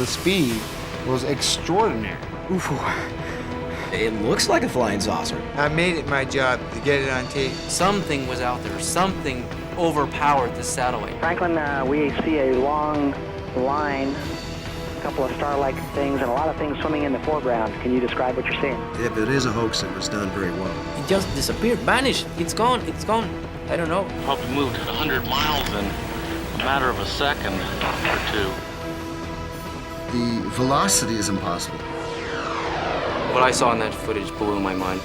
The speed was extraordinary. Oof. It looks like a flying saucer. I made it my job to get it on tape. Something was out there. Something overpowered the satellite. Franklin, we see a long line, a couple of star-like things, and a lot of things swimming in the foreground. Can you describe what you're seeing? If it is a hoax, it was done very well. It just disappeared, vanished. It's gone. It's gone. I don't know. Probably moved at 100 miles in a matter of a second or two. The velocity is impossible. What I saw in that footage blew my mind.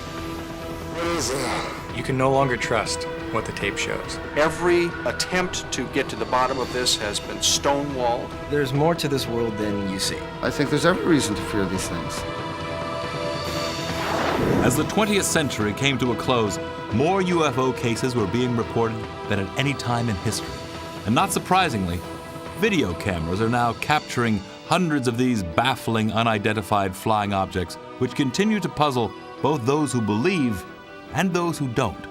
You can no longer trust what the tape shows. Every attempt to get to the bottom of this has been stonewalled. There's more to this world than you see. I think there's every reason to fear these things. As the 20th century came to a close, more UFO cases were being reported than at any time in history. And not surprisingly, video cameras are now capturing hundreds of these baffling, unidentified flying objects, which continue to puzzle both those who believe and those who don't.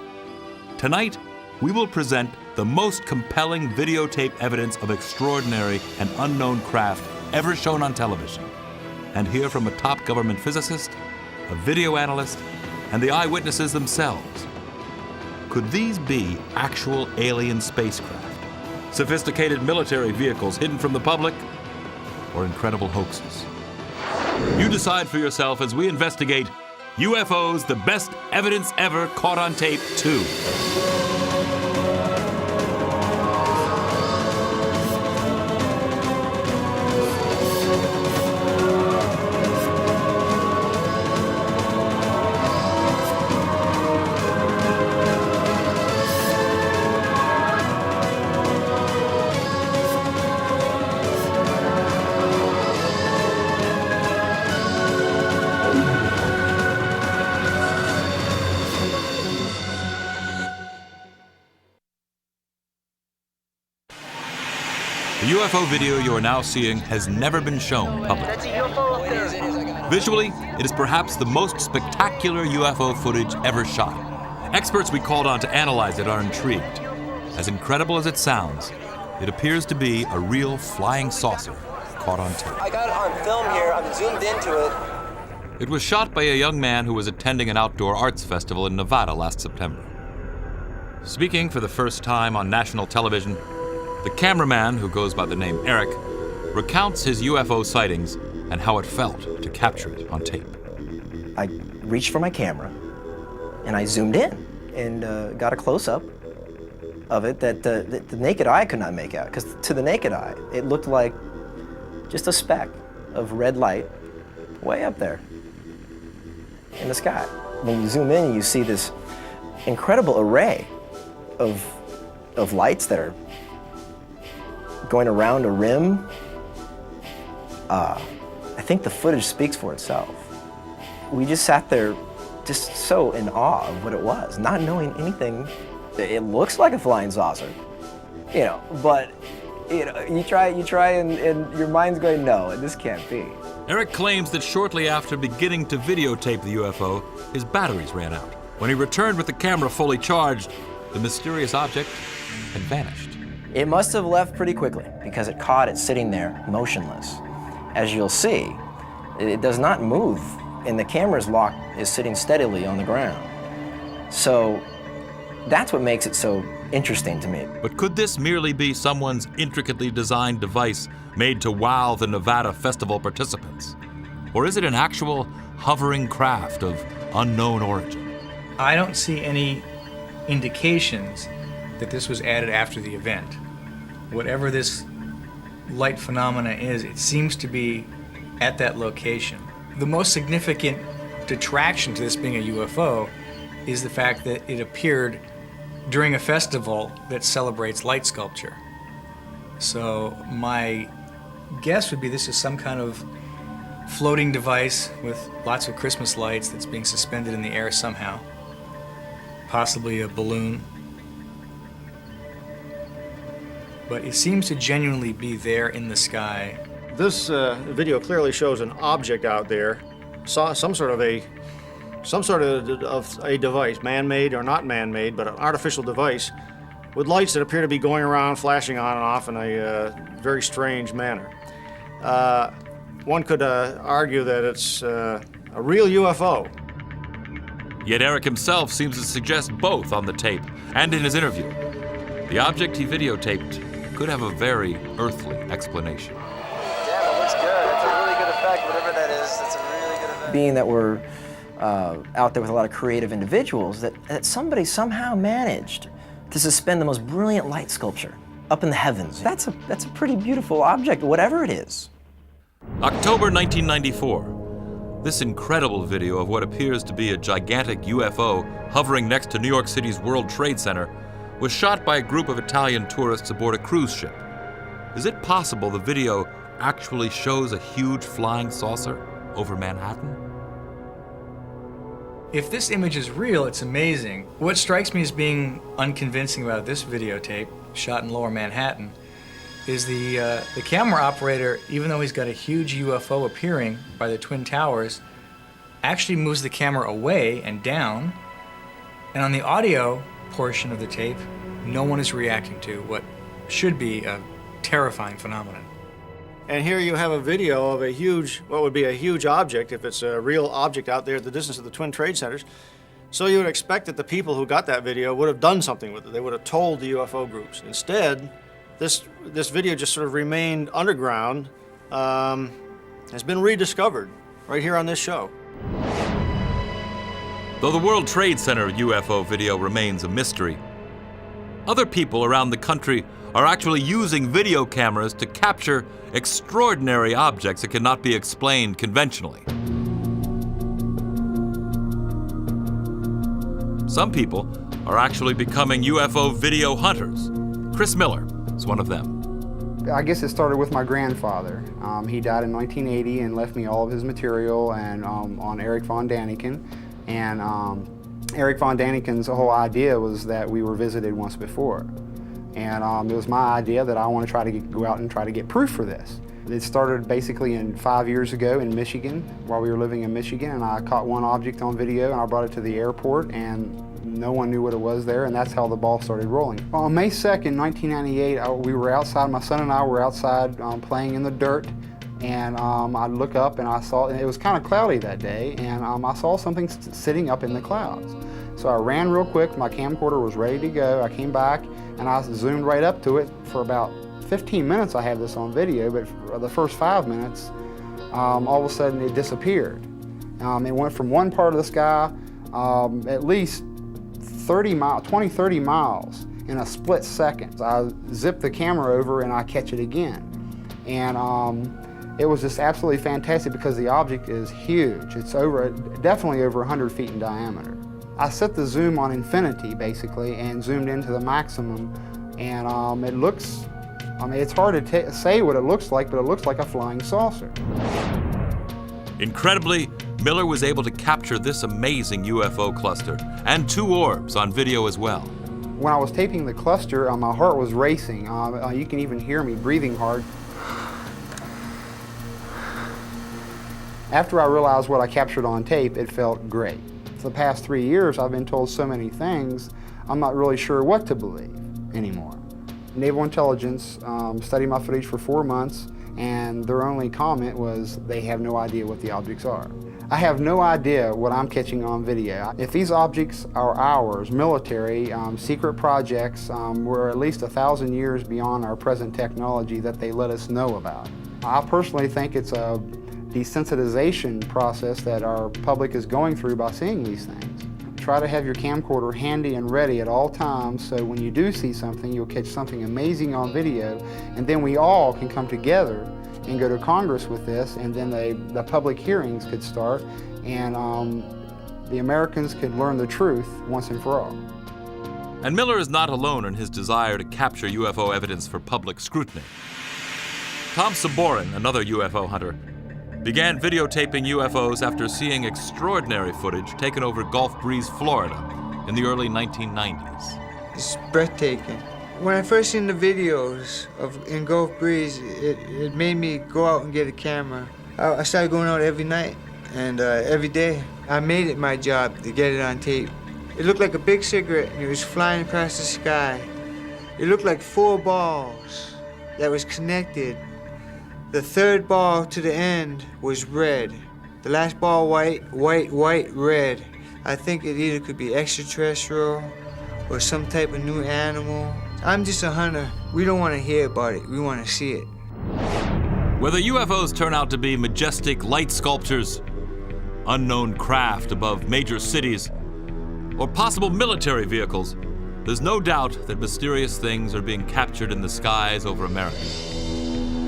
Tonight, we will present the most compelling videotape evidence of extraordinary and unknown craft ever shown on television, and hear from a top government physicist, a video analyst, and the eyewitnesses themselves. Could these be actual alien spacecraft, sophisticated military vehicles hidden from the public, or incredible hoaxes? You decide for yourself as we investigate UFOs, the best evidence ever caught on tape 2. The UFO video you are now seeing has never been shown publicly. Visually, it is perhaps the most spectacular UFO footage ever shot. Experts we called on to analyze it are intrigued. As incredible as it sounds, it appears to be a real flying saucer caught on tape. I got it on film here. I'm zoomed into it. It was shot by a young man who was attending an outdoor arts festival in Nevada last September. Speaking for the first time on national television, the cameraman, who goes by the name Eric, recounts his UFO sightings and how it felt to capture it on tape. I reached for my camera, and I zoomed in and got a close-up of it that the naked eye could not make out, because to the naked eye, it looked like just a speck of red light way up there in the sky. When you zoom in, you see this incredible array of lights that are going around a rim. I think the footage speaks for itself. We just sat there just so in awe of what it was, not knowing anything. It looks like a flying saucer, but you try and your mind's going, no, this can't be. Eric claims that shortly after beginning to videotape the UFO, his batteries ran out. When he returned with the camera fully charged, the mysterious object had vanished. It must have left pretty quickly because it caught it sitting there motionless. As you'll see, it does not move, and the camera's lock is sitting steadily on the ground. So that's what makes it so interesting to me. But could this merely be someone's intricately designed device made to wow the Nevada festival participants? Or is it an actual hovering craft of unknown origin? I don't see any indications that this was added after the event. Whatever this light phenomena is, it seems to be at that location. The most significant detraction to this being a UFO is the fact that it appeared during a festival that celebrates light sculpture. So my guess would be this is some kind of floating device with lots of Christmas lights that's being suspended in the air somehow. Possibly a balloon. But it seems to genuinely be there in the sky. This video clearly shows an object out there, some sort of a device, man-made or not man-made, but an artificial device with lights that appear to be going around, flashing on and off in a very strange manner. one could argue that it's a real UFO. Yet Eric himself seems to suggest both on the tape and in his interview. The object he videotaped could have a very earthly explanation. Damn, it looks good. It's a really good effect, whatever that is. It's a really good effect. Being that we're out there with a lot of creative individuals, that somebody somehow managed to suspend the most brilliant light sculpture up in the heavens. That's a pretty beautiful object, whatever it is. October 1994. This incredible video of what appears to be a gigantic UFO hovering next to New York City's World Trade Center was shot by a group of Italian tourists aboard a cruise ship. Is it possible the video actually shows a huge flying saucer over Manhattan? If this image is real, it's amazing. What strikes me as being unconvincing about this videotape, shot in Lower Manhattan, is the camera operator, even though he's got a huge UFO appearing by the Twin Towers, actually moves the camera away and down. And on the audio portion of the tape, no one is reacting to what should be a terrifying phenomenon. And here you have a video of a huge, what would be a huge object, if it's a real object out there at the distance of the Twin Trade Centers. So you would expect that the people who got that video would have done something with it. They would have told the UFO groups. Instead, this video just sort of remained underground, has been rediscovered right here on this show. Though the World Trade Center UFO video remains a mystery, other people around the country are actually using video cameras to capture extraordinary objects that cannot be explained conventionally. Some people are actually becoming UFO video hunters. Chris Miller is one of them. I guess it started with my grandfather. He died in 1980 and left me all of his material and on Eric von Daniken. And Eric von Daniken's whole idea was that we were visited once before. And it was my idea that I want to try to go out and try to get proof for this. It started basically 5 years ago in Michigan, while we were living in Michigan, and I caught one object on video and I brought it to the airport, and no one knew what it was there, and that's how the ball started rolling. On May 2nd, 1998, we were outside, my son and I were outside playing in the dirt, and I look up and I saw, and it was kind of cloudy that day, and I saw something sitting up in the clouds. So I ran real quick, my camcorder was ready to go, I came back and I zoomed right up to it. For about 15 minutes I have this on video, but for the first 5 minutes, all of a sudden it disappeared. It went from one part of the sky at least 20, 30 miles in a split second. I zip the camera over and I catch it again. And it was just absolutely fantastic because the object is huge. It's definitely over 100 feet in diameter. I set the zoom on infinity basically and zoomed into the maximum, and it looks, it's hard to say what it looks like, but it looks like a flying saucer. Incredibly, Miller was able to capture this amazing UFO cluster and 2 orbs on video as well. When I was taping the cluster, my heart was racing. You can even hear me breathing hard. After I realized what I captured on tape, it felt great. For the past 3 years, I've been told so many things, I'm not really sure what to believe anymore. Naval Intelligence studied my footage for 4 months, and their only comment was they have no idea what the objects are. I have no idea what I'm catching on video. If these objects are ours, military, secret projects, we're at least 1,000 years beyond our present technology that they let us know about. I personally think it's a desensitization process that our public is going through by seeing these things. Try to have your camcorder handy and ready at all times, so when you do see something, you'll catch something amazing on video, and then we all can come together and go to Congress with this, and then the public hearings could start, and the Americans could learn the truth once and for all. And Miller is not alone in his desire to capture UFO evidence for public scrutiny. Tom Saborin, another UFO hunter, began videotaping UFOs after seeing extraordinary footage taken over Gulf Breeze, Florida in the early 1990s. It's breathtaking. When I first seen the videos in Gulf Breeze, it made me go out and get a camera. I started going out every night and every day. I made it my job to get it on tape. It looked like a big cigarette and it was flying across the sky. It looked like 4 balls that was connected. The third ball to the end was red. The last ball white, white, white, red. I think it either could be extraterrestrial or some type of new animal. I'm just a hunter. We don't want to hear about it. We want to see it. Whether UFOs turn out to be majestic light sculptures, unknown craft above major cities, or possible military vehicles, there's no doubt that mysterious things are being captured in the skies over America.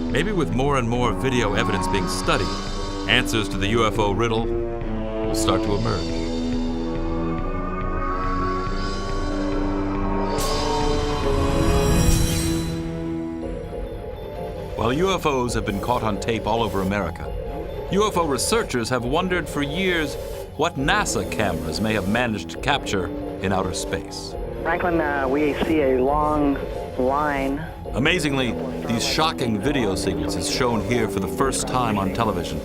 Maybe with more and more video evidence being studied, answers to the UFO riddle will start to emerge. While UFOs have been caught on tape all over America, UFO researchers have wondered for years what NASA cameras may have managed to capture in outer space. Franklin, we see a long line. Amazingly, these shocking video sequences shown here for the first time on television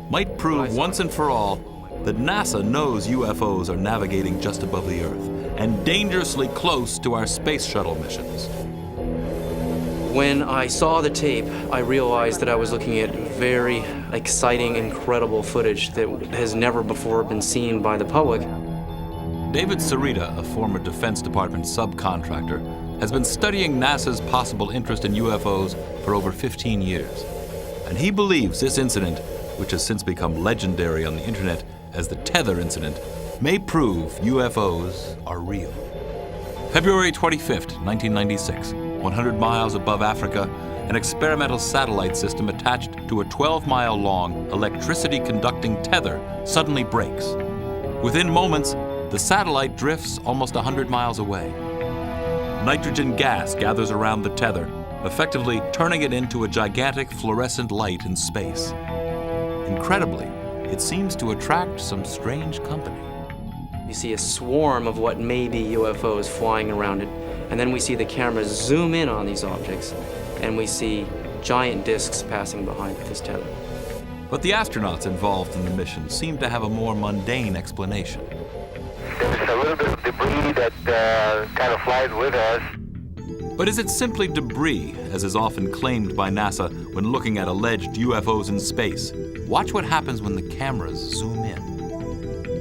might prove once and for all that NASA knows UFOs are navigating just above the Earth and dangerously close to our space shuttle missions. When I saw the tape, I realized that I was looking at very exciting, incredible footage that has never before been seen by the public. David Sarita, a former Defense Department subcontractor, has been studying NASA's possible interest in UFOs for over 15 years. And he believes this incident, which has since become legendary on the internet as the Tether incident, may prove UFOs are real. February 25th, 1996, 100 miles above Africa, an experimental satellite system attached to a 12-mile-long electricity-conducting tether suddenly breaks. Within moments, the satellite drifts almost 100 miles away. Nitrogen gas gathers around the tether, effectively turning it into a gigantic fluorescent light in space. Incredibly, it seems to attract some strange company. You see a swarm of what may be UFOs flying around it, and then we see the cameras zoom in on these objects, and we see giant discs passing behind this tether. But the astronauts involved in the mission seem to have a more mundane explanation. There's a little bit of debris that kind of flies with us. But is it simply debris, as is often claimed by NASA when looking at alleged UFOs in space? Watch what happens when the cameras zoom in.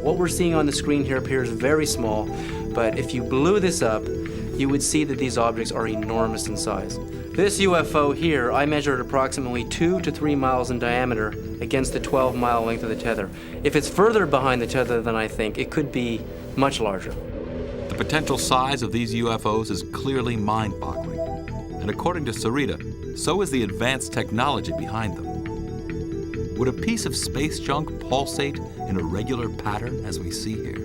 What we're seeing on the screen here appears very small, but if you blew this up, you would see that these objects are enormous in size. This UFO here, I measured approximately 2 to 3 miles in diameter against the 12-mile length of the tether. If it's further behind the tether than I think, it could be much larger. The potential size of these UFOs is clearly mind-boggling. And according to Sarita, so is the advanced technology behind them. Would a piece of space junk pulsate in a regular pattern as we see here?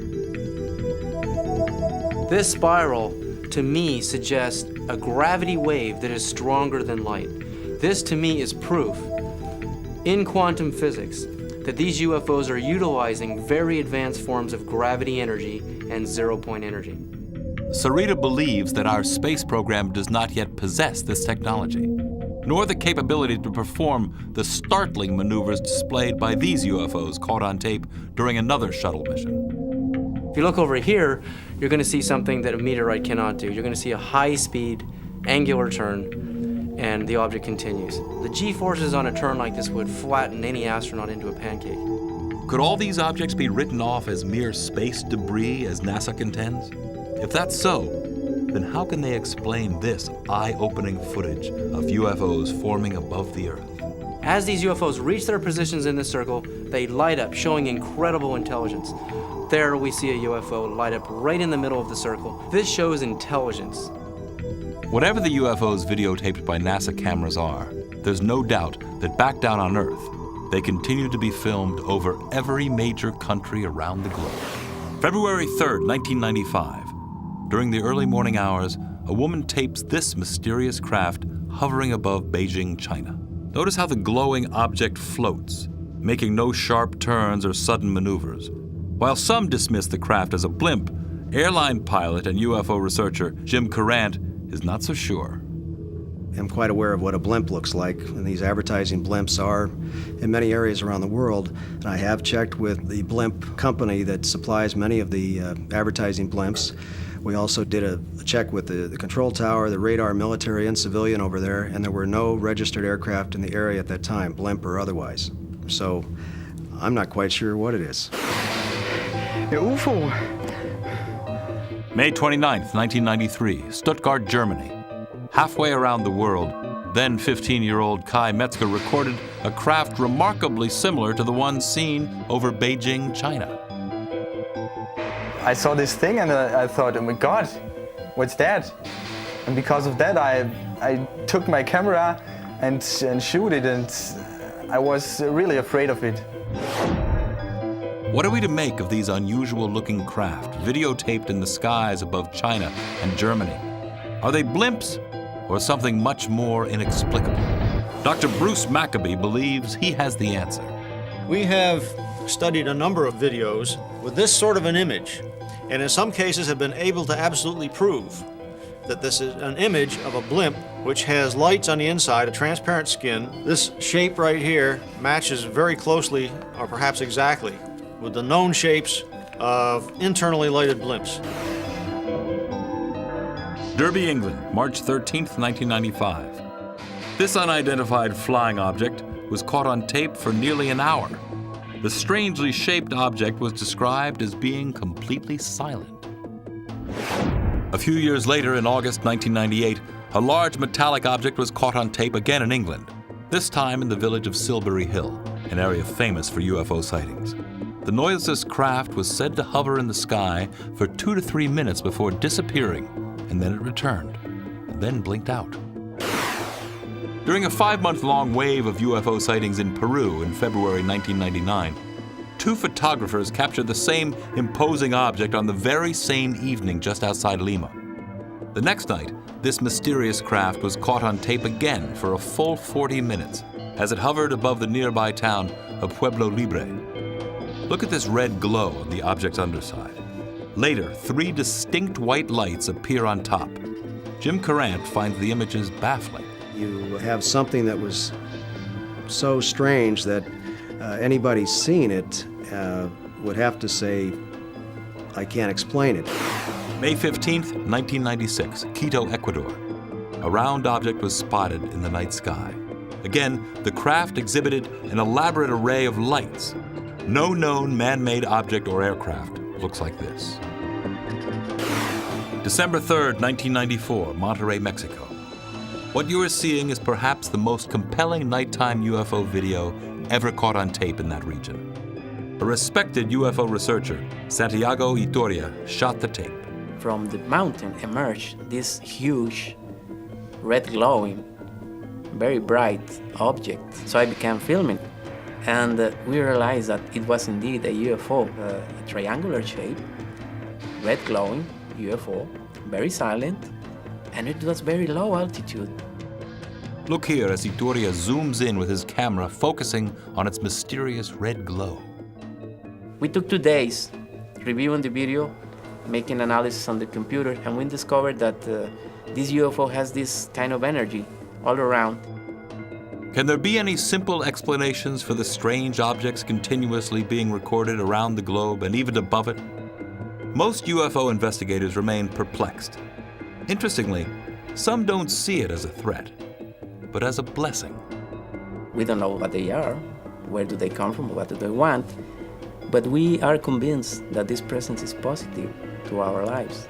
This spiral, to me, suggests a gravity wave that is stronger than light. This, to me, is proof in quantum physics that these UFOs are utilizing very advanced forms of gravity energy and zero-point energy. Sarita believes that our space program does not yet possess this technology, nor the capability to perform the startling maneuvers displayed by these UFOs caught on tape during another shuttle mission. If you look over here, you're going to see something that a meteorite cannot do. You're going to see a high-speed, angular turn, and the object continues. The G-forces on a turn like this would flatten any astronaut into a pancake. Could all these objects be written off as mere space debris, as NASA contends? If that's so, then how can they explain this eye-opening footage of UFOs forming above the Earth? As these UFOs reach their positions in the circle, they light up, showing incredible intelligence. There we see a UFO light up right in the middle of the circle. This shows intelligence. Whatever the UFOs videotaped by NASA cameras are, there's no doubt that back down on Earth, they continue to be filmed over every major country around the globe. February 3rd, 1995. During the early morning hours, a woman tapes this mysterious craft hovering above Beijing, China. Notice how the glowing object floats, making no sharp turns or sudden maneuvers. While some dismiss the craft as a blimp, airline pilot and UFO researcher Jim Courant is not so sure. I'm quite aware of what a blimp looks like, and these advertising blimps are in many areas around the world. And I have checked with the blimp company that supplies many of the advertising blimps. We also did a check with the control tower, the radar, military and civilian over there, and there were no registered aircraft in the area at that time, blimp or otherwise. So I'm not quite sure what it is. UFO. May 29th, 1993, Stuttgart, Germany. Halfway around the world, then 15-year-old Kai Metzger recorded a craft remarkably similar to the one seen over Beijing, China. I saw this thing and I thought, oh my God, what's that? And because of that, I took my camera and shoot it, and I was really afraid of it. What are we to make of these unusual-looking craft videotaped in the skies above China and Germany? Are they blimps or something much more inexplicable? Dr. Bruce Maccabee believes he has the answer. We have studied a number of videos with this sort of an image, and in some cases have been able to absolutely prove that this is an image of a blimp which has lights on the inside, a transparent skin. This shape right here matches very closely, or perhaps exactly, with the known shapes of internally lighted blimps. Derby, England, March 13th, 1995. This unidentified flying object was caught on tape for nearly an hour. The strangely shaped object was described as being completely silent. A few years later, in August 1998, a large metallic object was caught on tape again in England, this time in the village of Silbury Hill, an area famous for UFO sightings. The noiseless craft was said to hover in the sky for 2 to 3 minutes before disappearing, and then it returned, and then blinked out. During a 5-month-long wave of UFO sightings in Peru in February 1999, 2 photographers captured the same imposing object on the very same evening just outside Lima. The next night, this mysterious craft was caught on tape again for a full 40 minutes as it hovered above the nearby town of Pueblo Libre. Look at this red glow on the object's underside. Later, 3 distinct white lights appear on top. Jim Carant finds the images baffling. You have something that was so strange that anybody seen it would have to say, I can't explain it. May 15th, 1996, Quito, Ecuador. A round object was spotted in the night sky. Again, the craft exhibited an elaborate array of lights. No known man-made object or aircraft looks like this. December 3rd, 1994, Monterrey, Mexico. What you are seeing is perhaps the most compelling nighttime UFO video ever caught on tape in that region. A respected UFO researcher, Santiago Itoria, shot the tape. From the mountain emerged this huge, red glowing, very bright object. So I began filming. And we realized that it was indeed a UFO, a triangular shape, red glowing UFO, very silent, and it was very low altitude. Look here as Itoria zooms in with his camera, focusing on its mysterious red glow. We took 2 days reviewing the video, making analysis on the computer, and we discovered that this UFO has this kind of energy all around. Can there be any simple explanations for the strange objects continuously being recorded around the globe and even above it? Most UFO investigators remain perplexed. Interestingly, some don't see it as a threat, but as a blessing. We don't know what they are, where do they come from, what do they want, but we are convinced that this presence is positive to our lives.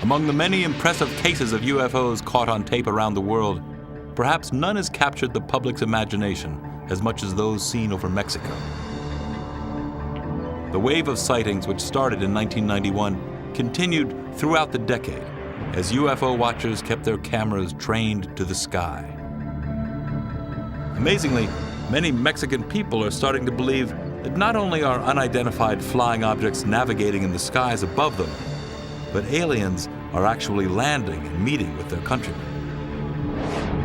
Among the many impressive cases of UFOs caught on tape around the world, perhaps none has captured the public's imagination as much as those seen over Mexico. The wave of sightings, which started in 1991, continued throughout the decade as UFO watchers kept their cameras trained to the sky. Amazingly, many Mexican people are starting to believe that not only are unidentified flying objects navigating in the skies above them, but aliens are actually landing and meeting with their countrymen.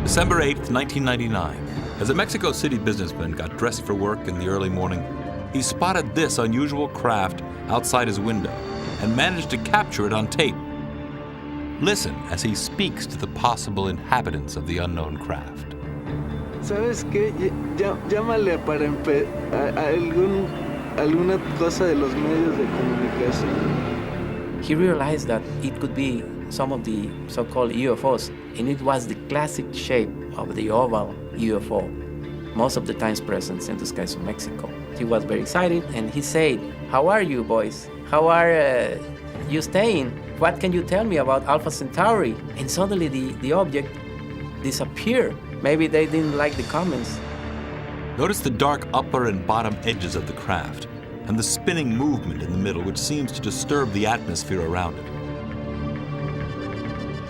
December 8th, 1999, as a Mexico City businessman got dressed for work in the early morning, he spotted this unusual craft outside his window and managed to capture it on tape. Listen as he speaks to the possible inhabitants of the unknown craft. ¿Sabes qué? Llámale para alguna cosa de los medios de comunicación. he realized that it could be some of the so-called UFOs, and it was the classic shape of the oval UFO, most of the times present in the skies of Mexico. He was very excited, and he said, "How are you, boys? How are you staying? What can you tell me about Alpha Centauri?" And suddenly the object disappeared. Maybe they didn't like the comments. Notice the dark upper and bottom edges of the craft, and the spinning movement in the middle, which seems to disturb the atmosphere around it.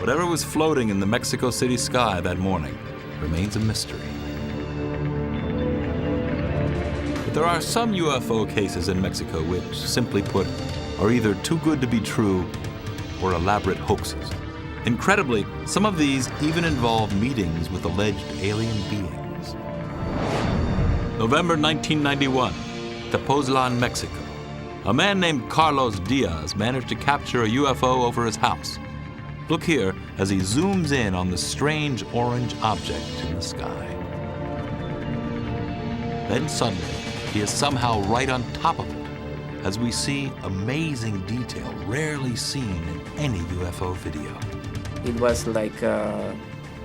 Whatever was floating in the Mexico City sky that morning remains a mystery. But there are some UFO cases in Mexico which, simply put, are either too good to be true or elaborate hoaxes. Incredibly, some of these even involve meetings with alleged alien beings. November 1991, Tepoztlan, Mexico. A man named Carlos Diaz managed to capture a UFO over his house. Look here as he zooms in on the strange orange object in the sky. Then suddenly, he is somehow right on top of it, as we see amazing detail rarely seen in any UFO video. It was like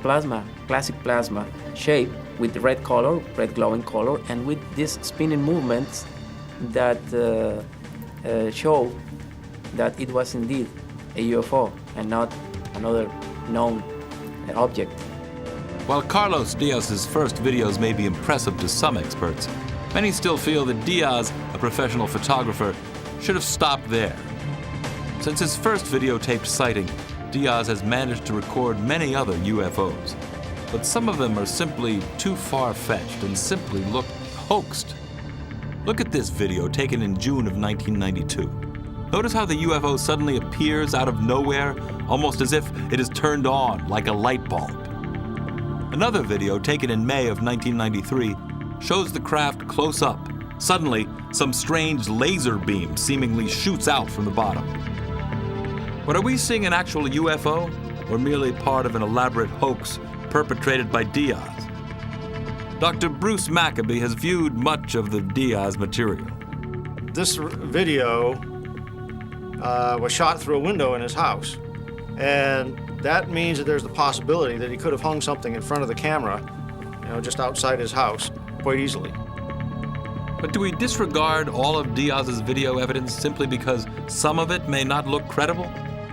plasma, classic plasma shape with red color, red glowing color, and with these spinning movements that show that it was indeed a UFO and not another known object. While Carlos Diaz's first videos may be impressive to some experts, many still feel that Diaz, a professional photographer, should have stopped there. Since his first videotaped sighting, Diaz has managed to record many other UFOs, but some of them are simply too far-fetched and simply look hoaxed. Look at this video taken in June of 1992. Notice how the UFO suddenly appears out of nowhere, almost as if it is turned on like a light bulb. Another video taken in May of 1993 shows the craft close up. Suddenly, some strange laser beam seemingly shoots out from the bottom. But are we seeing an actual UFO, or merely part of an elaborate hoax perpetrated by Diaz? Dr. Bruce Maccabee has viewed much of the Diaz material. This video was shot through a window in his house, and that means that there's the possibility that he could have hung something in front of the camera, just outside his house, quite easily. But do we disregard all of Diaz's video evidence simply because some of it may not look credible?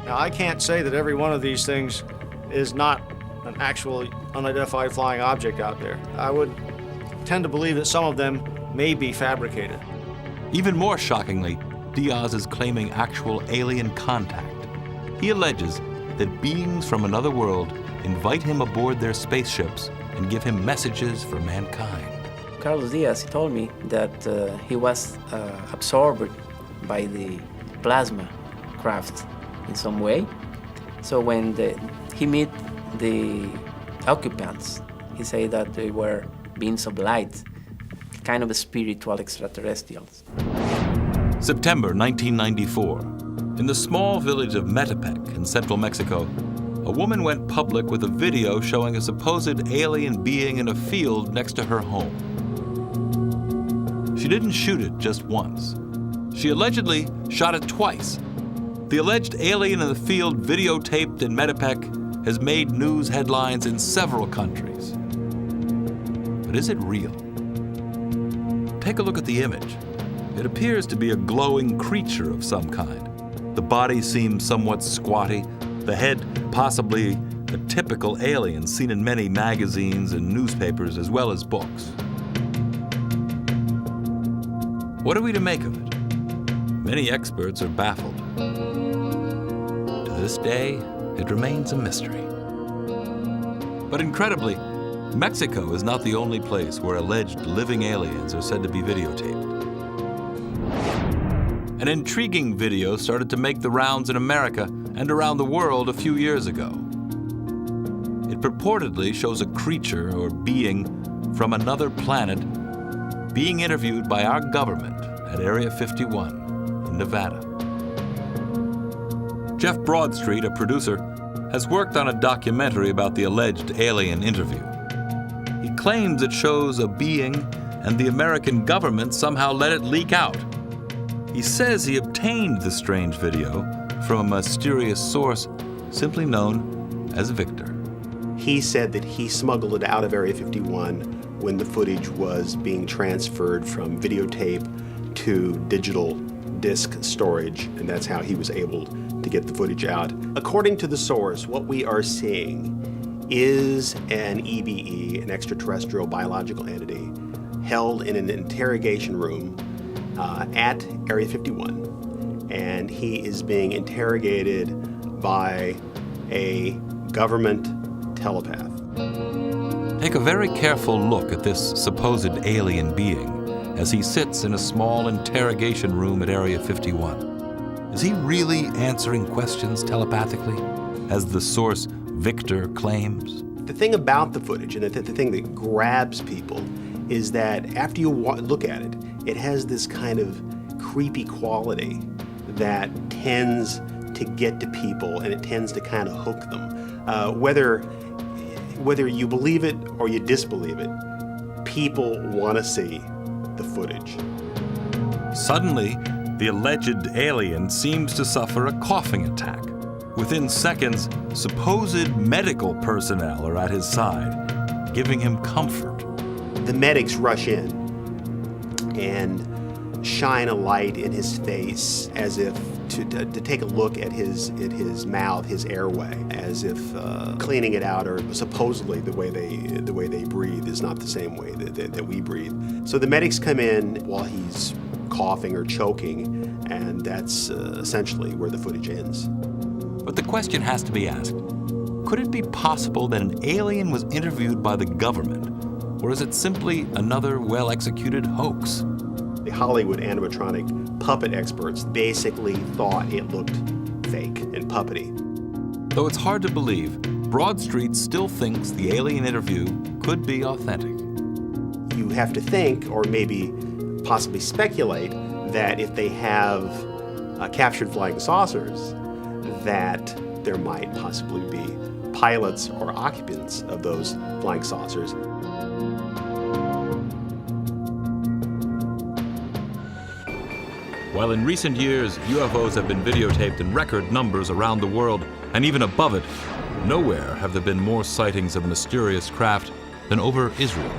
Now, I can't say that every one of these things is not an actual unidentified flying object out there. I would tend to believe that some of them may be fabricated. Even more shockingly, Diaz is claiming actual alien contact. He alleges that beings from another world invite him aboard their spaceships and give him messages for mankind. Carlos Diaz told me that he was absorbed by the plasma craft in some way. So when he met the occupants, he said that they were beings of light, kind of spiritual extraterrestrials. September 1994. In the small village of Metepec in central Mexico, a woman went public with a video showing a supposed alien being in a field next to her home. She didn't shoot it just once. She allegedly shot it twice. The alleged alien in the field videotaped in Metepec has made news headlines in several countries. But is it real? Take a look at the image. It appears to be a glowing creature of some kind. The body seems somewhat squatty, the head possibly a typical alien seen in many magazines and newspapers as well as books. What are we to make of it? Many experts are baffled. To this day, it remains a mystery. But incredibly, Mexico is not the only place where alleged living aliens are said to be videotaped. An intriguing video started to make the rounds in America and around the world a few years ago. It purportedly shows a creature or being from another planet being interviewed by our government at Area 51 in Nevada. Jeff Broadstreet, a producer, has worked on a documentary about the alleged alien interview. He claims it shows a being and the American government somehow let it leak out. He says he obtained the strange video from a mysterious source simply known as Victor. He said that he smuggled it out of Area 51 when the footage was being transferred from videotape to digital disc storage, and that's how he was able to get the footage out. According to the source, what we are seeing is an EBE, an extraterrestrial biological entity, held in an interrogation room at Area 51, and he is being interrogated by a government telepath. Take a very careful look at this supposed alien being as he sits in a small interrogation room at Area 51. Is he really answering questions telepathically, as the source Victor claims? The thing about the footage, and the thing that grabs people, is that after you look at it, it has this kind of creepy quality that tends to get to people, and it tends to kind of hook them. Whether you believe it or you disbelieve it, people want to see the footage. Suddenly, the alleged alien seems to suffer a coughing attack. Within seconds, supposed medical personnel are at his side, giving him comfort. The medics rush in and shine a light in his face as if to take a look at his mouth, his airway, as if cleaning it out, or supposedly the way they breathe is not the same way that we breathe. So the medics come in while he's coughing or choking, and that's essentially where the footage ends. But the question has to be asked, could it be possible that an alien was interviewed by the government, or is it simply another well-executed hoax? The Hollywood animatronic puppet experts basically thought it looked fake and puppety. Though it's hard to believe, Broad Street still thinks the alien interview could be authentic. You have to think, or maybe possibly speculate, that if they have captured flying saucers, that there might possibly be pilots or occupants of those flying saucers. While in recent years, UFOs have been videotaped in record numbers around the world, and even above it, nowhere have there been more sightings of mysterious craft than over Israel.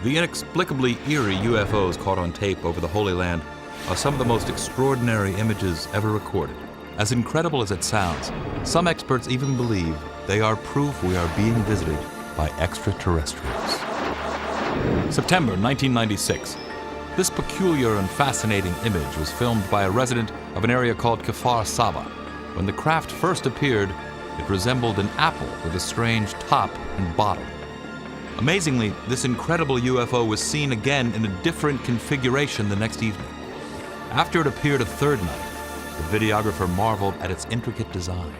The inexplicably eerie UFOs caught on tape over the Holy Land are some of the most extraordinary images ever recorded. As incredible as it sounds, some experts even believe they are proof we are being visited by extraterrestrials. September 1996. This peculiar and fascinating image was filmed by a resident of an area called Kfar Saba. When the craft first appeared, it resembled an apple with a strange top and bottom. Amazingly, this incredible UFO was seen again in a different configuration the next evening. After it appeared a third night, the videographer marveled at its intricate design.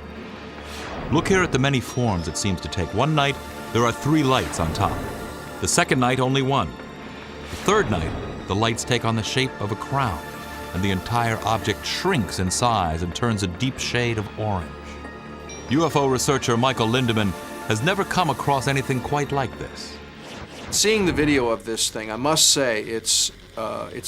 Look here at the many forms it seems to take. One night, there are 3 lights on top. The second night, only 1. The third night, the lights take on the shape of a crown, and the entire object shrinks in size and turns a deep shade of orange. UFO researcher Michael Lindemann has never come across anything quite like this. Seeing the video of this thing, I must say it's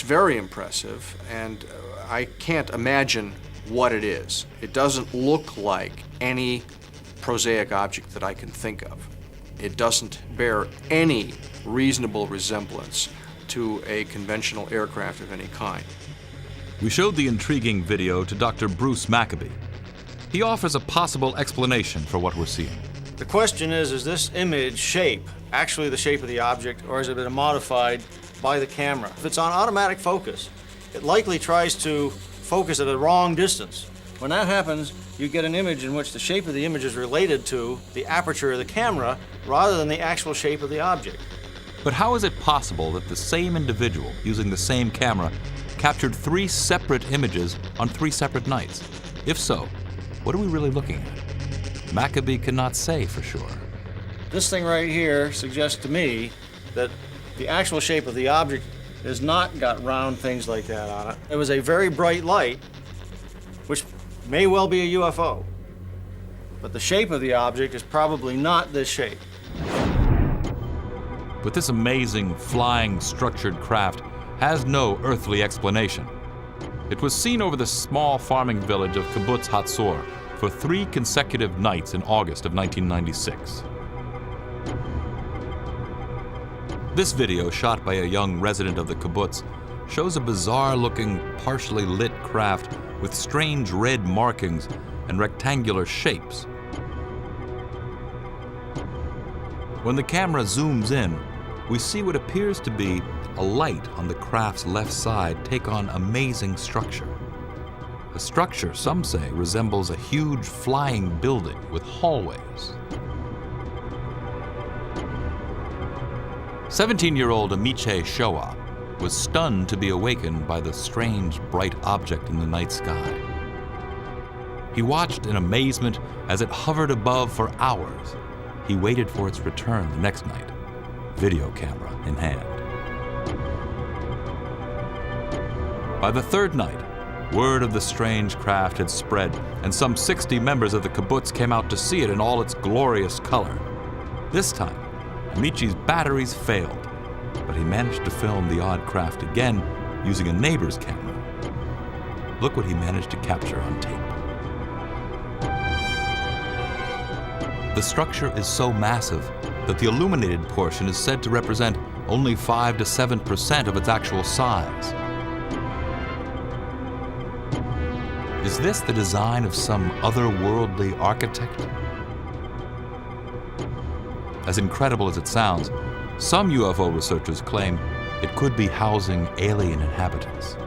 very impressive, and I can't imagine what it is. It doesn't look like any prosaic object that I can think of. It doesn't bear any reasonable resemblance to a conventional aircraft of any kind. We showed the intriguing video to Dr. Bruce Maccabee. He offers a possible explanation for what we're seeing. The question is this image shape actually the shape of the object, or has it been modified by the camera? If it's on automatic focus, it likely tries to focus at a wrong distance. When that happens, you get an image in which the shape of the image is related to the aperture of the camera rather than the actual shape of the object. But how is it possible that the same individual, using the same camera, captured 3 separate images on 3 separate nights? If so, what are we really looking at? Maccabee cannot say for sure. This thing right here suggests to me that the actual shape of the object has not got round things like that on it. It was a very bright light, which may well be a UFO. But the shape of the object is probably not this shape. But this amazing, flying, structured craft has no earthly explanation. It was seen over the small farming village of Kibbutz Hatzor for 3 consecutive nights in August of 1996. This video, shot by a young resident of the kibbutz, shows a bizarre-looking, partially lit craft with strange red markings and rectangular shapes. When the camera zooms in, we see what appears to be a light on the craft's left side take on amazing structure. A structure, some say, resembles a huge flying building with hallways. 17-year-old Amiche Shoah was stunned to be awakened by the strange, bright object in the night sky. He watched in amazement as it hovered above for hours. He waited for its return the next night, video camera in hand. By the third night, word of the strange craft had spread, and some 60 members of the kibbutz came out to see it in all its glorious color. This time, Amiche's batteries failed, but he managed to film the odd craft again using a neighbor's camera. Look what he managed to capture on tape. The structure is so massive that the illuminated portion is said to represent only 5 to 7% of its actual size. Is this the design of some otherworldly architect? As incredible as it sounds, some UFO researchers claim it could be housing alien inhabitants,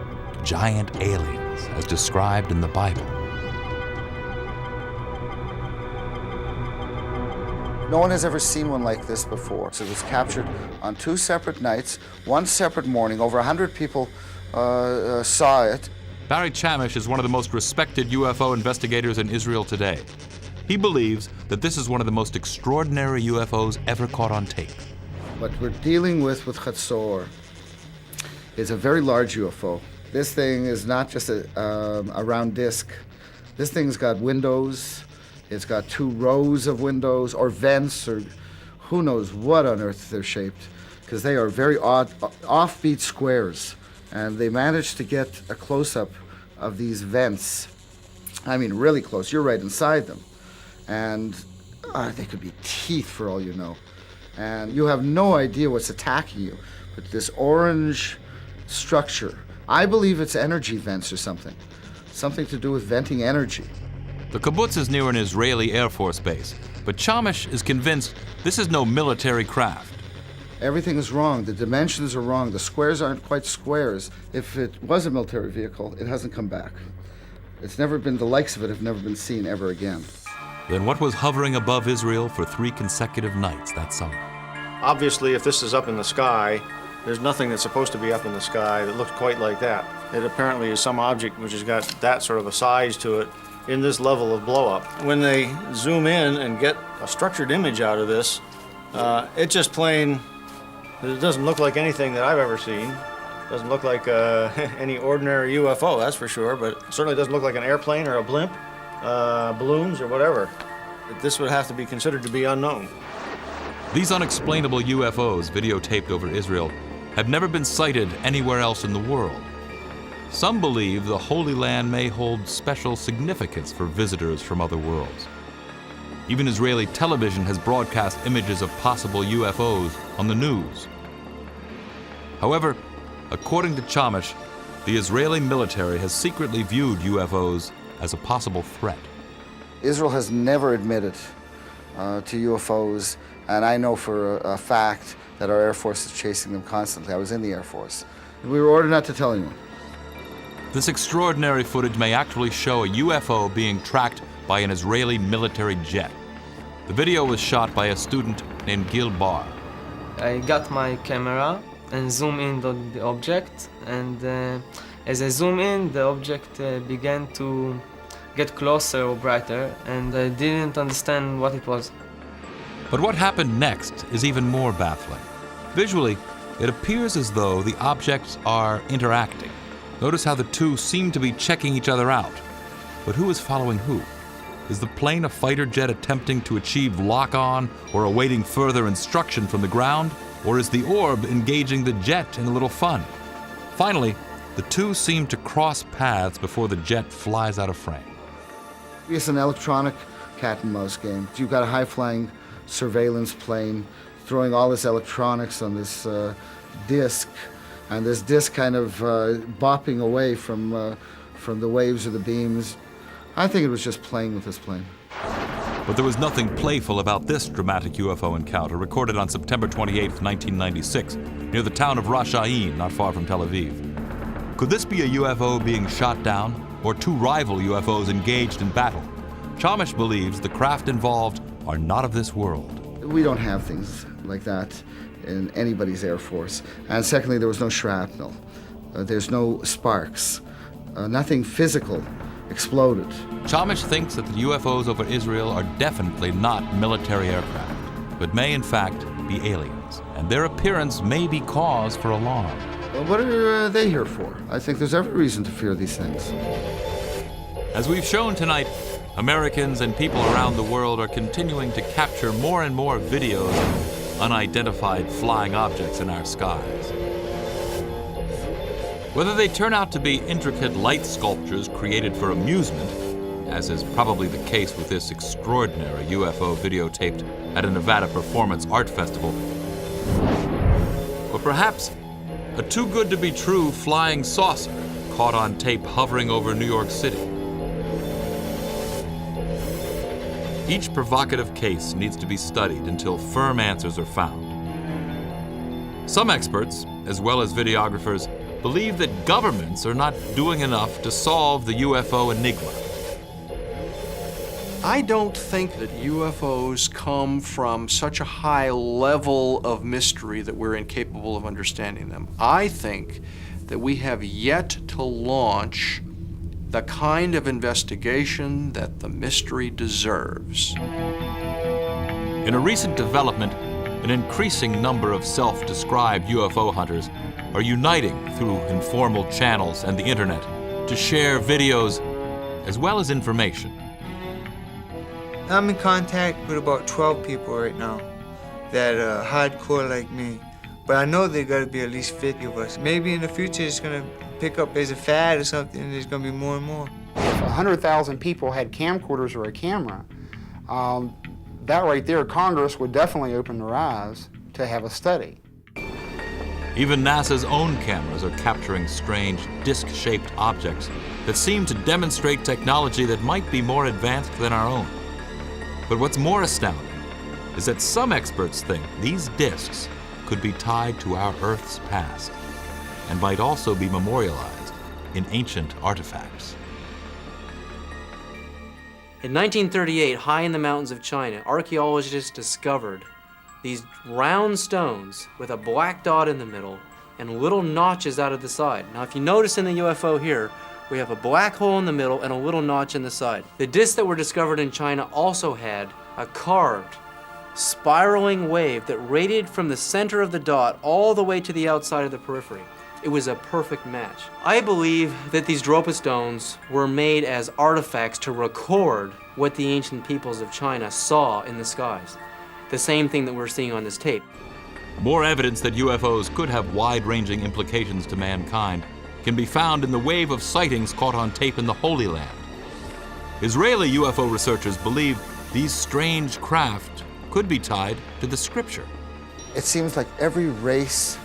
giant aliens as described in the Bible. No one has ever seen one like this before. So it was captured on 2 separate nights, 1 separate morning. Over 100 people saw it. Barry Chamish is one of the most respected UFO investigators in Israel today. He believes that this is one of the most extraordinary UFOs ever caught on tape. What we're dealing with Hatzor is a very large UFO. This thing is not just a round disc. This thing's got windows. It's got 2 rows of windows or vents, or who knows what on earth they're shaped, because they are very odd, offbeat squares. And they managed to get a close-up of these vents. I mean, really close. You're right inside them. And they could be teeth for all you know. And you have no idea what's attacking you. But this orange structure, I believe it's energy vents or something. Something to do with venting energy. The kibbutz is near an Israeli Air Force base, but Chamish is convinced this is no military craft. Everything is wrong. The dimensions are wrong. The squares aren't quite squares. If it was a military vehicle, it hasn't come back. It's never been, the likes of it have never been seen ever again. Then what was hovering above Israel for 3 consecutive nights that summer? Obviously, if this is up in the sky, there's nothing that's supposed to be up in the sky that looks quite like that. It apparently is some object which has got that sort of a size to it in this level of blow-up. When they zoom in and get a structured image out of this, it just plain, it doesn't look like anything that I've ever seen. It doesn't look like any ordinary UFO, that's for sure, but it certainly doesn't look like an airplane or a blimp, balloons or whatever. This would have to be considered to be unknown. These unexplainable UFOs videotaped over Israel have never been sighted anywhere else in the world. Some believe the Holy Land may hold special significance for visitors from other worlds. Even Israeli television has broadcast images of possible UFOs on the news. However, according to Chamish, the Israeli military has secretly viewed UFOs as a possible threat. Israel has never admitted to UFOs, and I know for a fact that our Air Force is chasing them constantly. I was in the Air Force. We were ordered not to tell anyone. This extraordinary footage may actually show a UFO being tracked by an Israeli military jet. The video was shot by a student named Gil Bar. I got my camera and zoom in on the object, and as I zoom in, the object began to get closer or brighter, and I didn't understand what it was. But what happened next is even more baffling. Visually, it appears as though the objects are interacting. Notice how the two seem to be checking each other out. But who is following who? Is the plane a fighter jet attempting to achieve lock-on or awaiting further instruction from the ground? Or is the orb engaging the jet in a little fun? Finally, the two seem to cross paths before the jet flies out of frame. It's an electronic cat and mouse game. You've got a high-flying surveillance plane throwing all this electronics on this disc, and this disc kind of bopping away from the waves or the beams. I think it was just playing with this plane. But there was nothing playful about this dramatic UFO encounter recorded on September 28, 1996, near the town of Ras Ain, not far from Tel Aviv. Could this be a UFO being shot down, or two rival UFOs engaged in battle? Chamish believes the craft involved are not of this world. We don't have things like that in anybody's Air Force. And secondly, there was no shrapnel. There's no sparks. Nothing physical exploded. Chamish thinks that the UFOs over Israel are definitely not military aircraft, but may in fact be aliens, and their appearance may be cause for alarm. Well, what are they here for? I think there's every reason to fear these things. As we've shown tonight, Americans and people around the world are continuing to capture more and more videos of unidentified flying objects in our skies. Whether they turn out to be intricate light sculptures created for amusement, as is probably the case with this extraordinary UFO videotaped at a Nevada Performance Art Festival, or perhaps a too-good-to-be-true flying saucer caught on tape hovering over New York City. Each provocative case needs to be studied until firm answers are found. Some experts, as well as videographers, believe that governments are not doing enough to solve the UFO enigma. I don't think that UFOs come from such a high level of mystery that we're incapable of understanding them. I think that we have yet to launch the kind of investigation that the mystery deserves. In a recent development, an increasing number of self-described UFO hunters are uniting through informal channels and the internet to share videos as well as information. I'm in contact with about 12 people right now that are hardcore like me. But I know there gotta be at least 50 of us. Maybe in the future it's gonna pick up as a fad or something, and there's gonna be more and more. If 100,000 people had camcorders or a camera, that right there, Congress would definitely open their eyes to have a study. Even NASA's own cameras are capturing strange disc-shaped objects that seem to demonstrate technology that might be more advanced than our own. But what's more astounding is that some experts think these discs could be tied to our Earth's past and might also be memorialized in ancient artifacts. In 1938, high in the mountains of China, archaeologists discovered these round stones with a black dot in the middle and little notches out of the side. Now, if you notice in the UFO here, we have a black hole in the middle and a little notch in the side. The discs that were discovered in China also had a carved, spiraling wave that radiated from the center of the dot all the way to the outside of the periphery. It was a perfect match. I believe that these Dropa stones were made as artifacts to record what the ancient peoples of China saw in the skies. The same thing that we're seeing on this tape. More evidence that UFOs could have wide-ranging implications to mankind can be found in the wave of sightings caught on tape in the Holy Land. Israeli UFO researchers believe these strange craft could be tied to the scripture. It seems like every race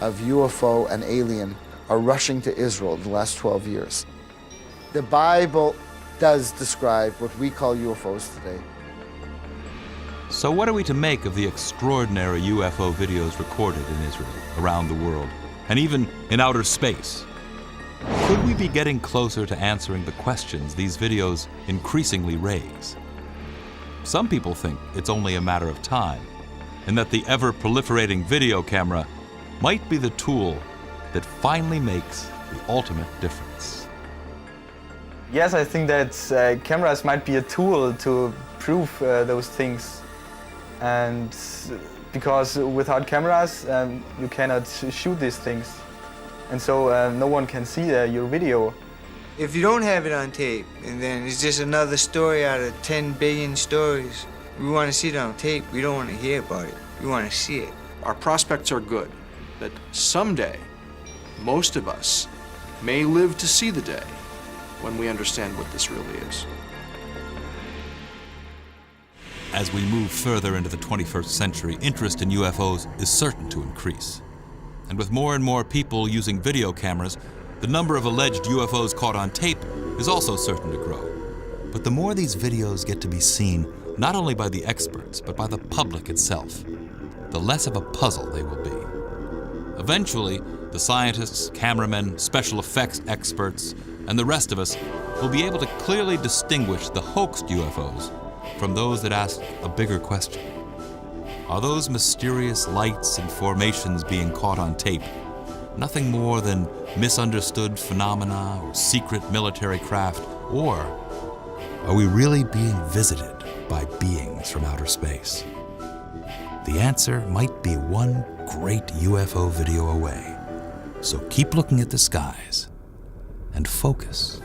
of UFO and alien are rushing to Israel in the last 12 years. The Bible does describe what we call UFOs today. So what are we to make of the extraordinary UFO videos recorded in Israel, around the world, and even in outer space? Could we be getting closer to answering the questions these videos increasingly raise? Some people think it's only a matter of time, and that the ever-proliferating video camera might be the tool that finally makes the ultimate difference. Yes, I think that cameras might be a tool to prove those things. And because without cameras, you cannot shoot these things. And so no one can see your video. If you don't have it on tape, and then it's just another story out of 10 billion stories, we want to see it on tape. We don't want to hear about it. We want to see it. Our prospects are good that someday, most of us may live to see the day when we understand what this really is. As we move further into the 21st century, interest in UFOs is certain to increase. And with more and more people using video cameras, the number of alleged UFOs caught on tape is also certain to grow. But the more these videos get to be seen, not only by the experts, but by the public itself, the less of a puzzle they will be. Eventually, the scientists, cameramen, special effects experts, and the rest of us will be able to clearly distinguish the hoaxed UFOs from those that ask a bigger question. Are those mysterious lights and formations being caught on tape nothing more than misunderstood phenomena or secret military craft, or are we really being visited by beings from outer space? The answer might be one great UFO video away. So keep looking at the skies and focus